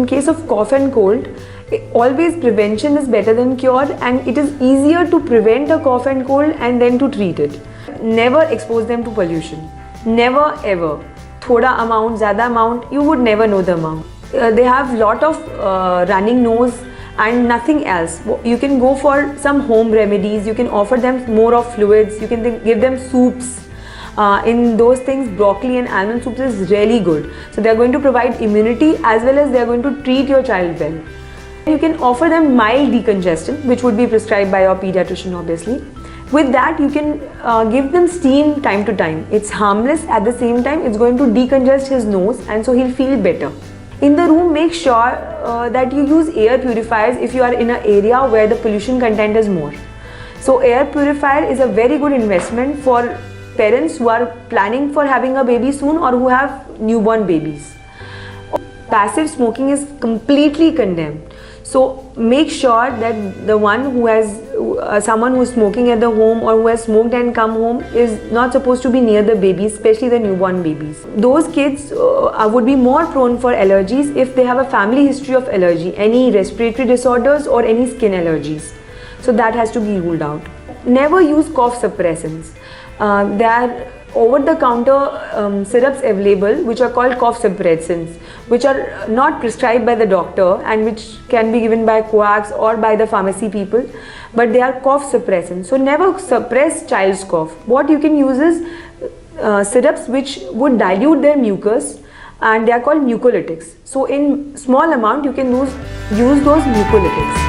case of cough and cold, always prevention is better than cure, and it is easier to prevent a cough and cold and then to treat it. Never expose them to pollution. Never ever. Thoda amount, zyada amount, you would never know the amount. They have lot of running nose and nothing else. You can go for some home remedies, you can offer them more of fluids, you can give them soups. In those things, broccoli and almond soups is really good. So they are going to provide immunity as well as they are going to treat your child well. You can offer them mild decongestant, which would be prescribed by your pediatrician obviously. With that, you can give them steam time to time. It's harmless, at the same time it's going to decongest his nose, and so he'll feel better. In the room, make sure that you use air purifiers if you are in an area where the pollution content is more. So air purifier is a very good investment for parents who are planning for having a baby soon or who have newborn babies. Passive smoking is completely condemned. So make sure that the one who has someone who is smoking at the home or who has smoked and come home is not supposed to be near the babies, especially the newborn babies. Those kids would be more prone for allergies if they have a family history of allergy, any respiratory disorders or any skin allergies. So that has to be ruled out. Never use cough suppressants. There are over-the-counter syrups available which are called cough suppressants, which are not prescribed by the doctor and which can be given by coax or by the pharmacy people, but they are cough suppressants. So never suppress child's cough. What you can use is syrups which would dilute their mucus, and they are called mucolytics. So in small amount you can use those mucolytics.